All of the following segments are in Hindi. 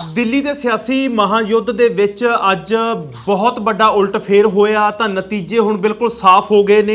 ਦਿੱਲੀ ਦੇ ਸਿਆਸੀ ਮਹਾਯੁੱਧ ਦੇ ਵਿੱਚ ਅੱਜ ਬਹੁਤ ਵੱਡਾ ਉਲਟਫੇਰ ਹੋਇਆ ਤਾਂ ਨਤੀਜੇ ਹੁਣ ਬਿਲਕੁਲ ਸਾਫ਼ ਹੋ ਗਏ ਨੇ।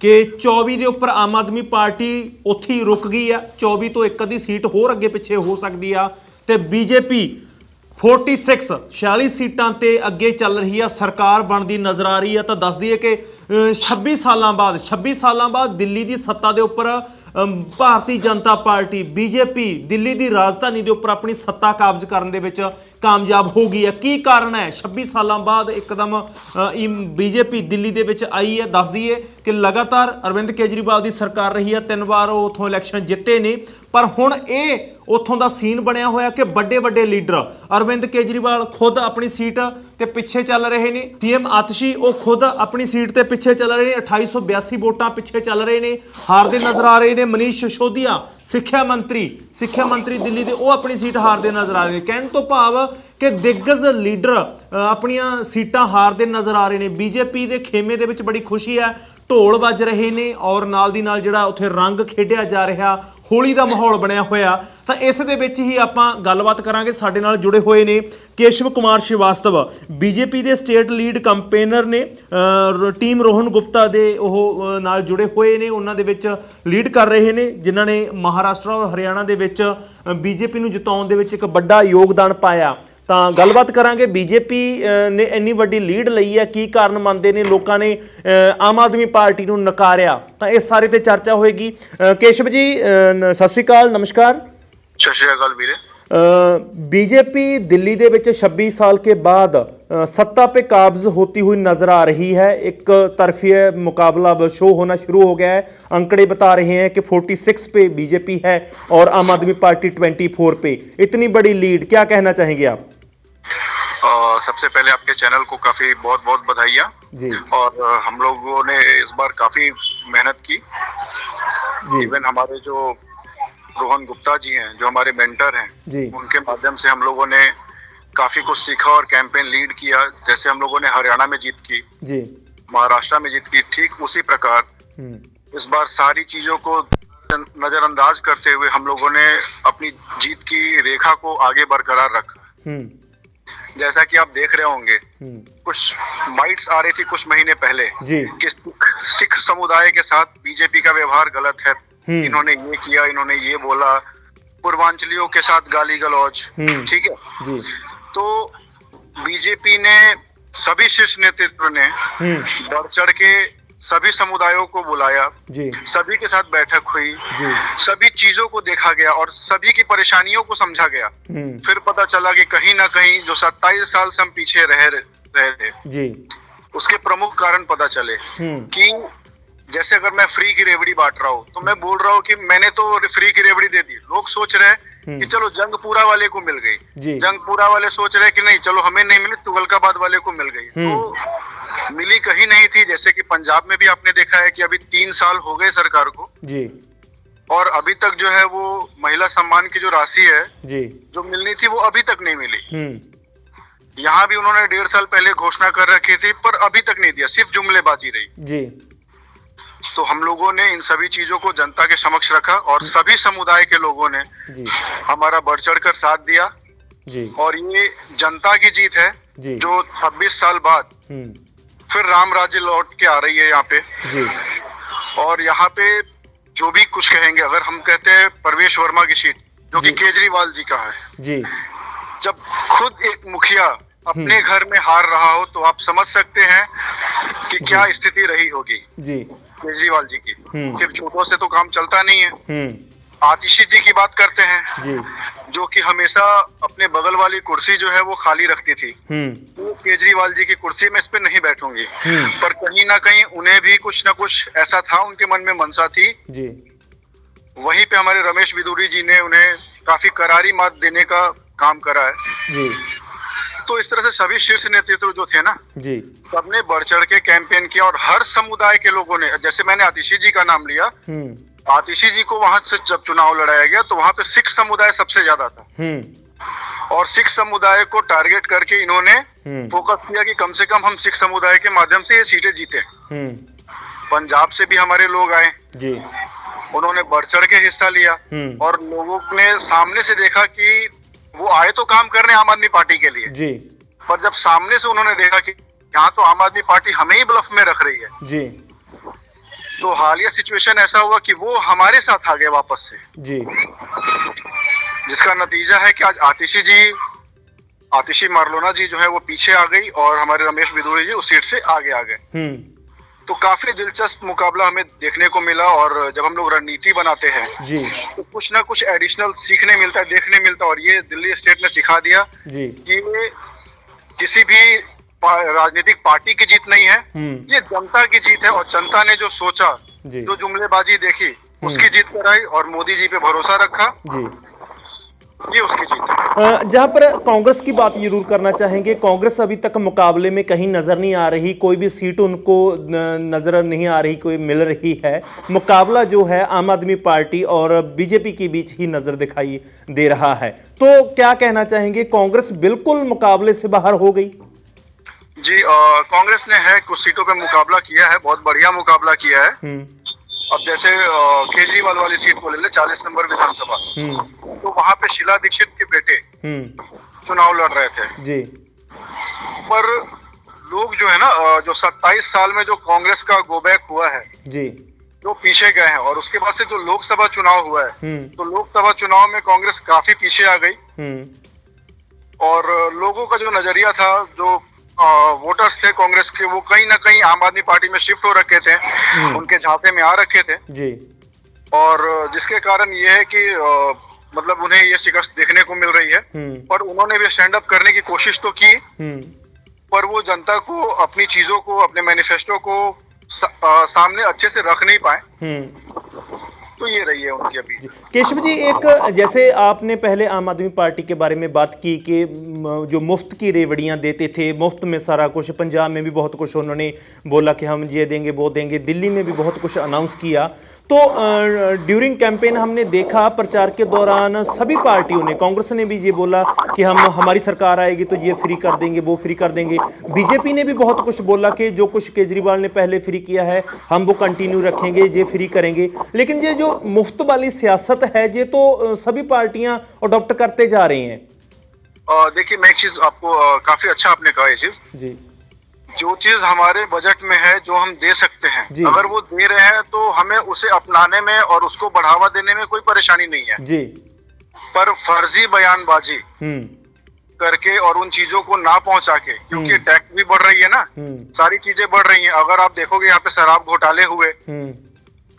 ਕਿ 24 ਦੇ ਉੱਪਰ ਆਮ ਆਦਮੀ ਪਾਰਟੀ ਉੱਥੇ ਹੀ ਰੁਕ ਗਈ ਆ। 24 ਤੋਂ ਇੱਕ ਅੱਧੀ ਸੀਟ ਹੋਰ ਅੱਗੇ ਪਿੱਛੇ ਹੋ ਸਕਦੀ ਆ ਤੇ ਬੀਜੇਪੀ 46 ਸੀਟਾਂ ਤੇ ਅੱਗੇ ਚੱਲ ਰਹੀ ਆ, ਸਰਕਾਰ ਬਣਦੀ ਨਜ਼ਰ ਆ ਰਹੀ ਆ। ਤਾਂ ਦੱਸ ਦਈਏ ਕਿ 26 ਸਾਲਾਂ ਬਾਅਦ ਦਿੱਲੀ ਦੀ ਸੱਤਾ ਦੇ ਉੱਪਰ ਭਾਰਤੀ ਜਨਤਾ ਪਾਰਟੀ ਬੀਜੇਪੀ ਦਿੱਲੀ ਦੀ ਰਾਜਧਾਨੀ ਦੇ ਉੱਪਰ ਆਪਣੀ ਸੱਤਾ ਕਾਬਜ਼ ਕਰਨ ਦੇ ਵਿੱਚ ਕਾਮਯਾਬ ਹੋ ਗਈ ਹੈ। ਕੀ ਕਾਰਨ ਹੈ 26 ਸਾਲਾਂ ਬਾਅਦ ਇੱਕਦਮ ਬੀਜੇਪੀ ਦਿੱਲੀ ਦੇ ਵਿੱਚ ਆਈ ਹੈ? ਦੱਸ ਦਈਏ ਕਿ ਲਗਾਤਾਰ ਅਰਵਿੰਦ ਕੇਜਰੀਵਾਲ ਦੀ ਸਰਕਾਰ ਰਹੀ ਹੈ, 3 ਵਾਰ ਉਹ ਉੱਥੋਂ ਇਲੈਕਸ਼ਨ ਜਿੱਤੇ ਨੇ, ਪਰ ਹੁਣ ਇਹ ਉੱਥੋਂ ਦਾ ਸੀਨ ਬਣਿਆ ਹੋਇਆ ਕਿ ਵੱਡੇ ਲੀਡਰ ਅਰਵਿੰਦ ਕੇਜਰੀਵਾਲ ਖੁਦ ਆਪਣੀ ਸੀਟ ਤੇ ਪਿੱਛੇ ਚੱਲ ਰਹੇ ਨੇ। ਸੀਐਮ ਆਤਸ਼ੀ ਉਹ ਖੁਦ ਆਪਣੀ ਸੀਟ ਤੇ ਪਿੱਛੇ ਚੱਲ ਰਹੇ ਨੇ, 2882 ਵੋਟਾਂ ਪਿੱਛੇ ਚੱਲ ਰਹੇ ਨੇ, ਹਾਰਦੇ ਨਜ਼ਰ ਆ ਰਹੇ ਨੇ। ਮਨੀਸ਼ ਸਿਸੋਦੀਆ ਸਿੱਖਿਆ ਮੰਤਰੀ ਦਿੱਲੀ ਦੇ, ਉਹ ਆਪਣੀ ਸੀਟ ਹਾਰਦੇ ਨਜ਼ਰ ਆ ਰਹੇ ਨੇ। ਕਹਿਣ ਤੋਂ ਭਾਵ ਕਿ ਦਿੱਗਜ ਲੀਡਰ ਆਪਣੀਆਂ ਸੀਟਾਂ ਹਾਰਦੇ ਨਜ਼ਰ ਆ ਰਹੇ ਨੇ। ਬੀਜੇਪੀ ਦੇ ਖੇਮੇ ਦੇ ਵਿੱਚ ਬੜੀ ਖੁਸ਼ੀ ਹੈ, ਢੋਲ ਵੱਜ ਰਹੇ ਨੇ ਔਰ ਨਾਲ ਦੀ ਨਾਲ ਜਿਹੜਾ ਉੱਥੇ ਰੰਗ ਖੇਡਿਆ ਜਾ ਰਿਹਾ, ਹੋਲੀ ਦਾ ਮਾਹੌਲ ਬਣਿਆ ਹੋਇਆ। ਤਾਂ ਇਸ ਦੇ ਵਿੱਚ ਹੀ ਆਪਾਂ ਗੱਲਬਾਤ ਕਰਾਂਗੇ। ਸਾਡੇ ਨਾਲ ਜੁੜੇ ਹੋਏ ਨੇ ਕੇਸ਼ਵ ਕੁਮਾਰ ਸ਼੍ਰੀਵਾਸਤਵ, ਬੀਜੇਪੀ ਦੇ ਸਟੇਟ ਲੀਡ ਕੰਪੇਨਰ ਨੇ, ਟੀਮ ਰੋਹਨ ਗੁਪਤਾ ਦੇ ਉਹ ਨਾਲ ਜੁੜੇ ਹੋਏ ਨੇ, ਉਹਨਾਂ ਦੇ ਵਿੱਚ ਲੀਡ ਕਰ ਰਹੇ ਨੇ, ਜਿਨ੍ਹਾਂ ਨੇ ਮਹਾਰਾਸ਼ਟਰ ਔਰ ਹਰਿਆਣਾ ਦੇ ਵਿੱਚ ਬੀਜੇਪੀ ਨੂੰ ਜਿਤਾਉਣ ਦੇ ਵਿੱਚ ਇੱਕ ਵੱਡਾ ਯੋਗਦਾਨ ਪਾਇਆ। ਤਾਂ ਗੱਲਬਾਤ ਕਰਾਂਗੇ। ਬੀਜੇਪੀ ਨੇ ਇੰਨੀ ਵੱਡੀ ਲੀਡ ਲਈ ਹੈ, ਕੀ ਕਾਰਨ ਮੰਨਦੇ ਨੇ ਲੋਕਾਂ ਨੇ ਆਮ ਆਦਮੀ ਪਾਰਟੀ ਨੂੰ ਨਕਾਰਿਆ, ਤਾਂ ਇਸ ਸਾਰੇ ਤੇ ਚਰਚਾ ਹੋਏਗੀ। ਕੇਸ਼ਵ ਜੀ ਸਤਿ ਸ਼੍ਰੀ ਅਕਾਲ, ਨਮਸਕਾਰ। सत श्री अकाल वीरे। बीजेपी दिल्ली ਦੇ ਵਿੱਚ 26 साल के बाद सत्ता पे काब्ज होती हुई नजर आ रही है। एक तरफी मुकाबला शो होना शुरू हो गया है। अंकड़े बता रहे हैं कि 46 पे बीजेपी है और आम आदमी पार्टी 24 पे। इतनी बड़ी लीड, क्या कहना चाहेंगे आप? सबसे पहले आपके चैनल को काफी बहुत बधाइयाँ जी। और हम लोगों ने इस बार काफी मेहनत की। इवन हमारे जो रोहन गुप्ता जी हैं, जो हमारे मेंटर हैं जी, उनके माध्यम से हम लोगों ने काफी कुछ सीखा और कैंपेन लीड किया। जैसे हम लोगों ने हरियाणा में जीत की जी, महाराष्ट्र में जीत की, ठीक उसी प्रकार इस बार सारी चीजों को नजरअंदाज करते हुए हम लोगों ने अपनी जीत की रेखा को आगे बरकरार रखा। जैसा कि आप देख रहे होंगे कुछ बाइट्स आ रही थी कुछ महीने पहले कि सिख समुदाय के साथ बीजेपी का व्यवहार गलत है, इन्होंने ये किया, इन्होंने ये बोला, पूर्वांचलियों के साथ गाली गलौज, ठीक है। तो बीजेपी ने सभी शीर्ष नेतृत्व ने बढ़ चढ़ के सभी समुदायों को बुलाया, सभी के साथ बैठक हुई, सभी चीजों को देखा गया और सभी की परेशानियों को समझा गया। फिर पता चला कि कहीं ना कहीं जो 27 साल से हम पीछे रहे थे उसके प्रमुख कारण पता चले कि जैसे अगर मैं फ्री की रेवड़ी बांट रहा हूँ तो मैं बोल रहा हूँ कि मैंने तो फ्री की रेवड़ी दे दी, लोग सोच रहे हैं कि चलो जंगपुरा वाले को मिल गई, जंगपुरा वाले सोच रहे हैं कि नहीं चलो हमें नहीं मिली, तुगलकाबाद वाले को मिल गई। तो मिली कहीं नहीं थी। जैसे कि पंजाब में भी आपने देखा है कि अभी 3 साल हो गए सरकार को जी, और अभी तक जो है वो महिला सम्मान की जो राशि है जो मिलनी थी वो अभी तक नहीं मिली। यहाँ भी उन्होंने 1.5 साल पहले घोषणा कर रखी थी पर अभी तक नहीं दिया, सिर्फ जुमलेबाजी रही जी। तो हम लोगों ने इन सभी चीजों को जनता के समक्ष रखा और सभी समुदाय के लोगों ने हमारा बढ़ चढ़ कर साथ दिया जी। और ये जनता की जीत है जी। जो 26 साल बाद फिर राम राज्य लौट के आ रही है यहाँ पे जी। और यहाँ पे जो भी कुछ कहेंगे, अगर हम कहते हैं परवेश वर्मा की सीट जो कि केजरीवाल जी का है जी, जब खुद एक मुखिया अपने घर में हार रहा हो तो आप समझ सकते हैं कि क्या स्थिति रही होगी जी केजरीवाल जी की। सिर्फ झूठों से तो काम चलता नहीं है। आतिशी जी की बात करते हैं जी, जो कि हमेशा अपने बगल वाली कुर्सी जो है वो खाली रखती थी। तो केजरीवाल जी की कुर्सी में इस पे नहीं बैठूंगी, पर कहीं ना कहीं उन्हें भी कुछ ना कुछ ऐसा था, उनके मन में मनसा थी जी। वहीं पे हमारे रमेश बिदूरी जी ने उन्हें काफी करारी मात देने का काम करा है जी। तो इस तरह से सभी शीर्ष नेतृत्व जो थे ना जी, सबने बढ़ चढ़ के कैंपेन किया और हर समुदाय के लोगों ने, जैसे मैंने आतिशी जी का नाम लिया, आतिशी जी को वहां से जब चुनाव लड़ाया गया तो वहां पे सिख समुदाय सबसे ज्यादा था और सिख समुदाय को टारगेट करके इन्होंने फोकस किया कि कम से कम हम सिख समुदाय के माध्यम से ये सीटें जीते। पंजाब से भी हमारे लोग आए जी, उन्होंने बढ़ चढ़ के हिस्सा लिया और लोगों ने सामने से देखा कि वो आए तो काम करने आम आदमी पार्टी के लिए जी, पर जब सामने से उन्होंने देखा कि यहाँ तो आम आदमी पार्टी हमें ही ब्लफ में रख रही है जी, तो हालिया सिचुएशन ऐसा हुआ कि वो हमारे साथ आ गए वापस से जी, जिसका नतीजा है कि आज आतिशी मारलोना जी जो है वो पीछे आ गई और हमारे रमेश बिधूड़ी जी उस सीट से आगे आ गए। तो काफी दिलचस्प मुकाबला हमें देखने को मिला और जब हम लोग रणनीति बनाते हैं जी, तो कुछ ना कुछ एडिशनल सीखने मिलता है, देखने मिलता है और ये दिल्ली स्टेट ने सिखा दिया जी, कि ये किसी भी राजनीतिक पार्टी की जीत नहीं है, ये जनता की जीत है और जनता ने जो सोचा, जो जुमलेबाजी देखी उसकी जीत कराई और मोदी जी पे भरोसा रखा जी, ये उसकी जीत है। जहां पर कांग्रेस की बात जरूर करना चाहेंगे, कांग्रेस अभी तक मुकाबले में कहीं नजर नहीं आ रही, कोई भी सीट उनको नजर नहीं आ रही, कोई मिल रही है। मुकाबला जो है आम आदमी पार्टी और बीजेपी के बीच ही नजर दिखाई दे रहा है, तो क्या कहना चाहेंगे, कांग्रेस बिल्कुल मुकाबले से बाहर हो गई? जी, कांग्रेस ने है कुछ सीटों पे मुकाबला किया है, बहुत बढ़िया मुकाबला किया है। अब जैसे केजरीवाल वाली सीट को ले ले, 40 नंबर विधानसभा, तो वहां पे शीला दीक्षित के बेटे चुनाव लड़ रहे थे जी, पर लोग जो है ना, जो 27 साल में जो कांग्रेस का गोबैक हुआ है जी, जो पीछे गए हैं और उसके बाद से जो लोकसभा चुनाव हुआ है तो लोकसभा चुनाव में कांग्रेस काफी पीछे आ गई और लोगों का जो नजरिया था, जो वोटर्स थे कांग्रेस के, वो कहीं ना कहीं आम आदमी पार्टी में शिफ्ट हो रखे थे, उनके झांसे में आ रखे थे जी, और जिसके कारण ये है कि मतलब उन्हें ये शिकस्त देखने को मिल रही है। पर उन्होंने भी स्टैंड अप करने की कोशिश तो की पर वो जनता को अपनी चीजों को, अपने मैनिफेस्टो को सामने अच्छे से रख नहीं पाए, तो ये रही है उनकी अभी। केशव जी, एक जैसे आपने पहले आम आदमी पार्टी के बारे में बात की कि जो मुफ्त की रेवड़ियां देते थे, मुफ्त में सारा कुछ, पंजाब में भी बहुत कुछ उन्होंने बोला कि हम ये देंगे वो देंगे, दिल्ली में भी बहुत कुछ अनाउंस किया, तो ड्यूरिंग कैंपेन हमने देखा प्रचार के दौरान सभी पार्टियों ने, कांग्रेस ने भी ये बोला कि हमारी सरकार आएगी तो ये फ्री कर देंगे, वो फ्री कर देंगे, बीजेपी ने भी बहुत कुछ बोला कि जो कुछ केजरीवाल ने पहले फ्री किया है हम वो कंटिन्यू रखेंगे, ये फ्री करेंगे। लेकिन ये जो मुफ्त वाली सियासत है ये तो सभी पार्टियां अडॉप्ट करते जा रही हैं। देखिए, मैं एक चीज आपको काफी अच्छा आपने कहा, ये चीज जी, जो चीज हमारे बजट में है, जो हम दे सकते हैं, अगर वो दे रहे हैं तो हमें उसे अपनाने में और उसको बढ़ावा देने में कोई परेशानी नहीं है जी, पर फर्जी बयानबाजी करके और उन चीजों को ना पहुंचा के, क्योंकि टैक्स भी बढ़ रही है ना, सारी चीजें बढ़ रही हैं। अगर आप देखोगे यहाँ पे शराब घोटाले हुए,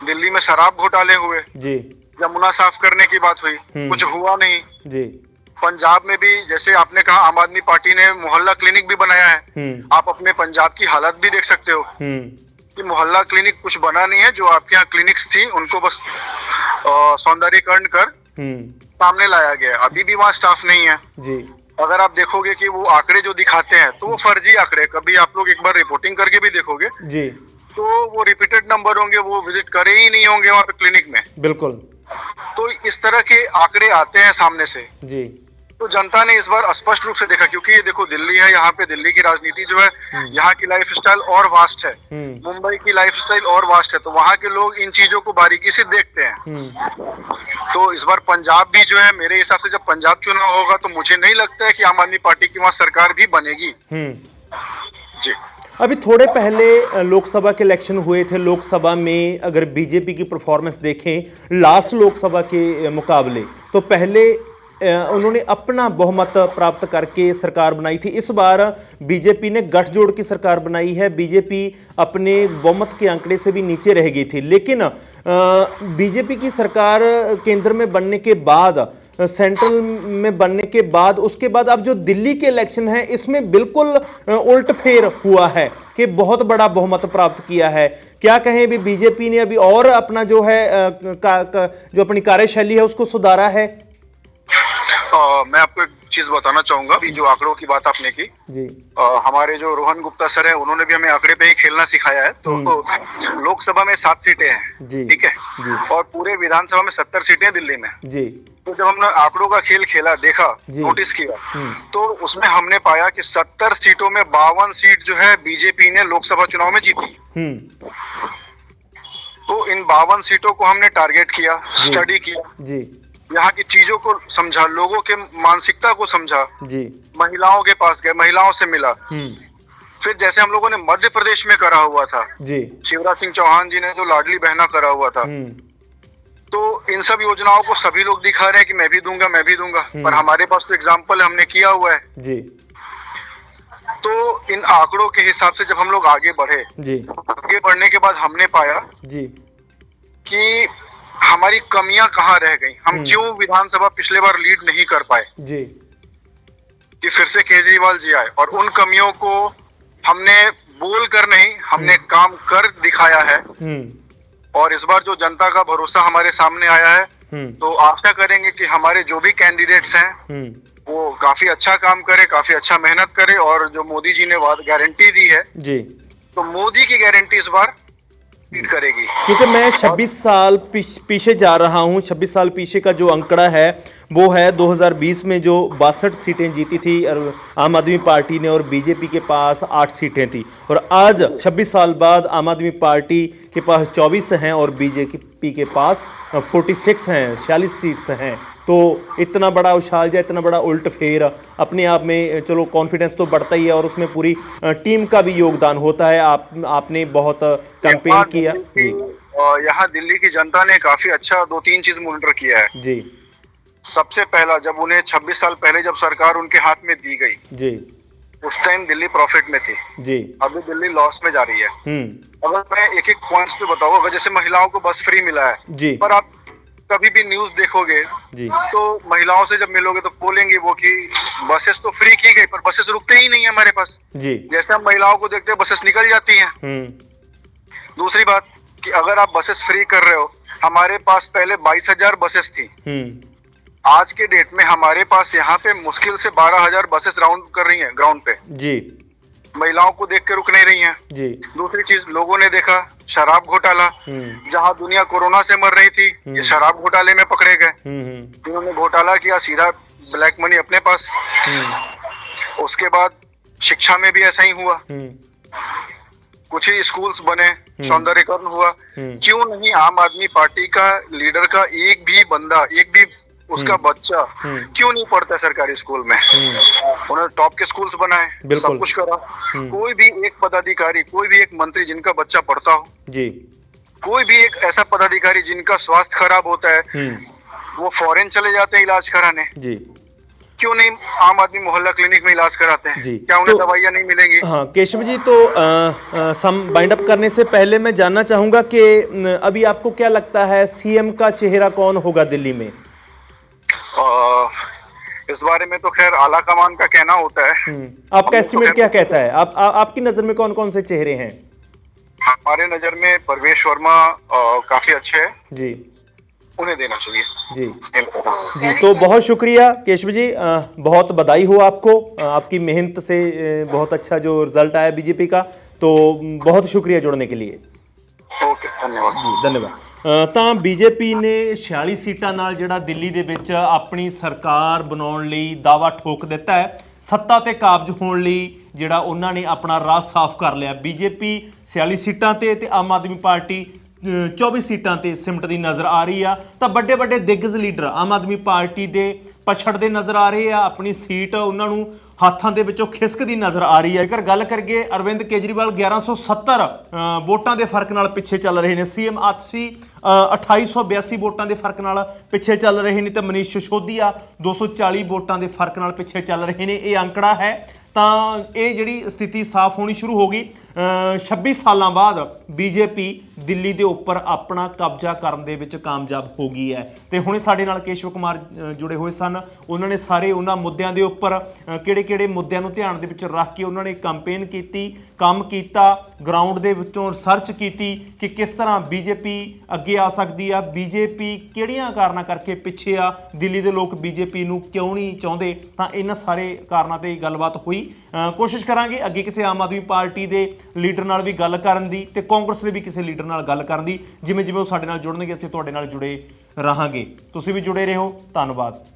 दिल्ली में शराब घोटाले हुए जी, यमुना साफ करने की बात हुई, कुछ हुआ नहीं जी। पंजाब में भी जैसे आपने कहा आम आदमी पार्टी ने मोहल्ला क्लिनिक भी बनाया है, आप अपने पंजाब की हालत भी देख सकते हो कि मोहल्ला क्लिनिक कुछ बना नहीं है, जो आपके यहाँ क्लिनिक्स थी उनको बस सौंदर्यीकरण कर सामने लाया गया, अभी भी वहाँ स्टाफ नहीं है जी। अगर आप देखोगे कि वो आंकड़े जो दिखाते हैं तो वो फर्जी आंकड़े, कभी आप लोग एक बार रिपोर्टिंग करके भी देखोगे जी, तो वो रिपीटेड नंबर होंगे, वो विजिट करे ही नहीं होंगे वहाँ पे क्लिनिक में, बिल्कुल। तो इस तरह के आंकड़े आते हैं सामने से जी, तो जनता ने इस बार स्पष्ट रूप से देखा, क्योंकि ये देखो दिल्ली है, यहाँ पे दिल्ली की राजनीति जो है, यहाँ की लाइफस्टाइल और वास्ट है, मुंबई की लाइफस्टाइल और वास्ट है, तो वहाँ के लोग इन चीजों को बारीकी से देखते हैं। तो इस बार पंजाब भी जो है, मेरे हिसाब से जब पंजाब चुनाव होगा तो मुझे नहीं लगता है कि आम आदमी पार्टी की वहाँ सरकार भी बनेगी जी। अभी थोड़े पहले लोकसभा के इलेक्शन हुए थे, लोकसभा में अगर बीजेपी की परफॉर्मेंस देखें लास्ट लोकसभा के मुकाबले, तो पहले उन्होंने अपना बहुमत प्राप्त करके सरकार बनाई थी। इस बार बीजेपी ने गठजोड़ की सरकार बनाई है, बीजेपी अपने बहुमत के आंकड़े से भी नीचे रह गई थी, लेकिन बीजेपी की सरकार केंद्र में बनने के बाद, सेंट्रल में बनने के बाद, उसके बाद अब जो दिल्ली के इलेक्शन है इसमें बिल्कुल उल्टफेर हुआ है कि बहुत बड़ा बहुमत प्राप्त किया है। क्या कहें, भी बीजेपी ने अभी और अपना जो है जो अपनी कार्यशैली है उसको सुधारा है? मैं आपको एक चीज बताना चाहूंगा, अभी जो आंकड़ों की बात आपने की जी, हमारे जो रोहन गुप्ता सर है उन्होंने भी हमें आंकड़े पे ही खेलना सिखाया है। तो लोकसभा में 7 सीटें हैं, ठीक है जी, और पूरे विधानसभा में 70 सीटें दिल्ली में जी। तो जब हमने आंकड़ों का खेल खेला, देखा, नोटिस किया, तो उसमें हमने पाया कि 70 सीटों में 52 सीट जो है बीजेपी ने लोकसभा चुनाव में जीती। तो इन 52 सीटों को हमने टारगेट किया, स्टडी किया जी, यहाँ की चीजों को समझा, लोगों के मानसिकता को समझा जी, महिलाओं के पास गए, महिलाओं से मिला। फिर जैसे हम लोगों ने मध्य प्रदेश में करा हुआ था जी, शिवराज सिंह चौहान जी ने जो लाडली बहना करा हुआ था, तो इन सब योजनाओं को सभी लोग दिखा रहे हैं कि मैं भी दूंगा, मैं भी दूंगा, पर हमारे पास तो एग्जाम्पल हमने किया हुआ है जी, तो इन आंकड़ों के हिसाब से जब हम लोग आगे बढ़े जी, आगे बढ़ने के बाद हमने पाया जी, कि हमारी कमियां कहाँ रह गई, हम क्यों विधानसभा पिछले बार लीड नहीं कर पाए, जी, कि फिर से केजरीवाल जी आए और उन कमियों को हमने बोल कर नहीं, हमने काम कर दिखाया है। और इस बार जो जनता का भरोसा हमारे सामने आया है, तो आशा करेंगे कि हमारे जो भी कैंडिडेट्स हैं वो काफी अच्छा काम करे, काफी अच्छा मेहनत करे, और जो मोदी जी ने गारंटी दी है जी, तो मोदी की गारंटी इस बार लीड करेगी। क्योंकि मैं 26 साल पीछे जा रहा हूं, 26 साल पीछे का जो आंकड़ा है वो है 2020 में जो 62 सीटें जीती थी और आम आदमी पार्टी ने, और बीजेपी के पास 8 सीटें थी, और आज 26 साल बाद आम आदमी पार्टी के पास 24 हैं और बीजेपी के पास 46 हैं, 46 सीट्स हैं। तो इतना बड़ा उछाल जाए, इतना बड़ा उल्ट फेर अपने आप में, चलो कॉन्फिडेंस तो बढ़ता ही है, और उसमें पूरी टीम का भी योगदान होता है। आपने बहुत कैंपेन किया जी। यहाँ दिल्ली की जनता ने काफी अच्छा 2-3 चीज मॉनिटर किया है जी। सबसे पहला, जब उन्हें 26 साल पहले जब सरकार उनके हाथ में दी गई जी, उस टाइम दिल्ली प्रॉफिट में थी जी, अभी दिल्ली लॉस में जा रही है। अगर मैं एक एक पॉइंट्स पे बताऊं, अगर जैसे महिलाओं को बस फ्री मिला है जी, पर आप कभी भी न्यूज देखोगे जी, तो महिलाओं से जब मिलोगे तो बोलेंगे वो कि बसेस तो फ्री की गई पर बसेस रुकते ही नहीं है हमारे पास जी। जैसे हम महिलाओं को देखते हैं बसेस निकल जाती हैं। दूसरी बात कि अगर आप बसेस फ्री कर रहे हो, हमारे पास पहले 22,000 बसेस थी, आज के डेट में हमारे पास यहाँ पे मुश्किल से 12,000 बसेस राउंड कर रही हैं ग्राउंड पे जी, महिलाओं को देख के रुक नहीं रही हैं जी। दूसरी चीज, लोगों ने देखा शराब घोटाला, जहां दुनिया कोरोना से मर रही थी ये शराब घोटाले में पकड़े गए, इन्होंने घोटाला किया, सीधा ब्लैक मनी अपने पास। उसके बाद शिक्षा में भी ऐसा ही हुआ, कुछ ही स्कूल्स बने, सौंदर्यीकरण हुआ। क्यों नहीं आम आदमी पार्टी का लीडर का एक भी बंदा, एक भी उसका बच्चा क्यों नहीं पढ़ता सरकारी स्कूल में? उन्होंने टॉप के स्कूल्स बनाए, सब कुछ करा। कोई भी एक पदाधिकारी, कोई भी एक मंत्री जिनका बच्चा पढ़ता हो जी, कोई भी एक ऐसा पदाधिकारी जिनका स्वास्थ्य खराब होता है वो फॉरेन चले जाते हैं इलाज कराने जी। क्यों नहीं आम आदमी मोहल्ला क्लिनिक में इलाज कराते हैं? जी। क्या उन्हें दवाइयाँ नहीं मिलेंगी? हाँ केशव जी, तो सम बाइंड अप करने से पहले मैं जानना चाहूंगा कि अभी आपको क्या लगता है सीएम का चेहरा कौन होगा दिल्ली में? इस बारे में तो खैर आला कमान का कहना होता है। आपका एस्टिमेट क्या कहता है? आपकी नजर में कौन कौन से चेहरे हैं? हमारे नजर में परवेश वर्मा काफी अच्छे हैं जी, उन्हें देना चाहिए जी जी। तो बहुत शुक्रिया केशव जी, बहुत बधाई हो आपको, आपकी मेहनत से बहुत अच्छा जो रिजल्ट आया बीजेपी का, तो बहुत शुक्रिया जुड़ने के लिए। ओके, धन्यवाद जी, धन्यवाद। ਤਾਂ ਬੀਜੇਪੀ ਨੇ 46 ਸੀਟਾਂ ਨਾਲ ਜਿਹੜਾ ਦਿੱਲੀ ਦੇ ਵਿੱਚ ਆਪਣੀ ਸਰਕਾਰ ਬਣਾਉਣ ਲਈ ਦਾਅਵਾ ਠੋਕ ਦਿੱਤਾ ਹੈ। ਸੱਤਾ ਤੇ ਕਾਬਜ਼ ਹੋਣ ਲਈ ਜਿਹੜਾ ਉਹਨਾਂ ਨੇ ਆਪਣਾ ਰਾਹ ਸਾਫ਼ ਕਰ ਲਿਆ। ਬੀਜੇਪੀ 46 ਸੀਟਾਂ ਤੇ ਆਮ ਆਦਮੀ ਪਾਰਟੀ 24 ਸੀਟਾਂ ਤੇ ਸਿਮਟਦੀ ਨਜ਼ਰ ਆ ਰਹੀ ਆ। ਤਾਂ ਵੱਡੇ ਵੱਡੇ ਦਿੱਗਜ ਲੀਡਰ ਆਮ ਆਦਮੀ ਪਾਰਟੀ ਦੇ ਪਛੜਦੇ ਨਜ਼ਰ ਆ ਰਹੇ ਆ, ਆਪਣੀ ਸੀਟ ਉਹਨਾਂ ਨੂੰ ਹੱਥਾਂ ਦੇ ਵਿੱਚੋਂ ਖਿਸਕਦੀ ਨਜ਼ਰ ਆ ਰਹੀ ਹੈ। ਜੇਕਰ ਗੱਲ ਕਰੀਏ ਅਰਵਿੰਦ ਕੇਜਰੀਵਾਲ 1170 ਵੋਟਾਂ ਦੇ ਫਰਕ ਨਾਲ ਪਿੱਛੇ ਚੱਲ ਰਹੇ ਨੇ, ਸੀਐਮ ਆਤਸ਼ੀ 2882 ਵੋਟਾਂ ਦੇ ਫਰਕ ਨਾਲ ਪਿੱਛੇ ਚੱਲ ਰਹੇ ਨੇ, ਤੇ ਮਨੀਸ਼ ਸਿਸੋਦੀਆ 240 ਵੋਟਾਂ ਦੇ ਫਰਕ ਨਾਲ ਪਿੱਛੇ ਚੱਲ ਰਹੇ ਨੇ। ਇਹ ਅੰਕੜਾ ਹੈ। ਤਾਂ ਇਹ ਜਿਹੜੀ ਸਥਿਤੀ ਸਾਫ਼ ਹੋਣੀ ਸ਼ੁਰੂ ਹੋ ਗਈ। 26 ਸਾਲਾਂ ਬਾਅਦ ਬੀਜੇਪੀ ਦਿੱਲੀ ਦੇ ਉੱਪਰ ਆਪਣਾ ਕਬਜ਼ਾ ਕਰਨ ਦੇ ਵਿੱਚ ਕਾਮਯਾਬ ਹੋ ਗਈ ਹੈ। ਤੇ ਹੁਣੇ ਸਾਡੇ ਨਾਲ ਕੇਸ਼ਵ ਕੁਮਾਰ ਜੁੜੇ ਹੋਏ ਸਨ, ਉਹਨਾਂ ਨੇ ਸਾਰੇ ਉਹਨਾਂ ਮੁੱਦਿਆਂ ਦੇ ਉੱਪਰ ਕਿਹੜੇ-ਕਿਹੜੇ ਮੁੱਦਿਆਂ ਨੂੰ ਧਿਆਨ ਦੇ ਵਿੱਚ ਰੱਖ ਕੇ ਉਹਨਾਂ ਨੇ ਕੈਂਪੇਨ ਕੀਤੀ, ਕੰਮ ਕੀਤਾ, ਗਰਾਊਂਡ ਦੇ ਵਿੱਚੋਂ ਰਿਸਰਚ ਕੀਤੀ ਕਿ ਕਿਸ ਤਰ੍ਹਾਂ ਬੀਜੇਪੀ ਅੱਗੇ ਆ ਸਕਦੀ ਆ, ਬੀਜੇਪੀ ਕਿਹੜੀਆਂ ਕਾਰਨਾਂ ਕਰਕੇ ਪਿੱਛੇ ਆ, ਦਿੱਲੀ ਦੇ ਲੋਕ ਬੀਜੇਪੀ ਨੂੰ ਕਿਉਂ ਨਹੀਂ ਚਾਹੁੰਦੇ। ਤਾਂ ਇਹਨਾਂ ਸਾਰੇ ਕਾਰਨਾਂ ਤੇ ਗੱਲਬਾਤ ਹੋਈ। ਕੋਸ਼ਿਸ਼ ਕਰਾਂਗੇ ਅੱਗੇ ਕਿਸੇ ਆਮ ਆਦਮੀ ਪਾਰਟੀ ਦੇ ਲੀਡਰ ਨਾਲ ਵੀ ਗੱਲ ਕਰਨ ਦੀ, ਤੇ ਕਾਂਗਰਸ ਦੇ ਵੀ ਕਿਸੇ ਲੀਡਰ ਨਾਲ ਗੱਲ ਕਰਨ ਦੀ। ਜਿਵੇਂ ਜਿਵੇਂ ਉਹ ਸਾਡੇ ਨਾਲ ਜੁੜਨਗੇ ਅਸੀਂ ਤੁਹਾਡੇ ਨਾਲ ਜੁੜੇ ਰਹਾਂਗੇ। ਤੁਸੀਂ ਵੀ ਜੁੜੇ ਰਹੋ। ਧੰਨਵਾਦ।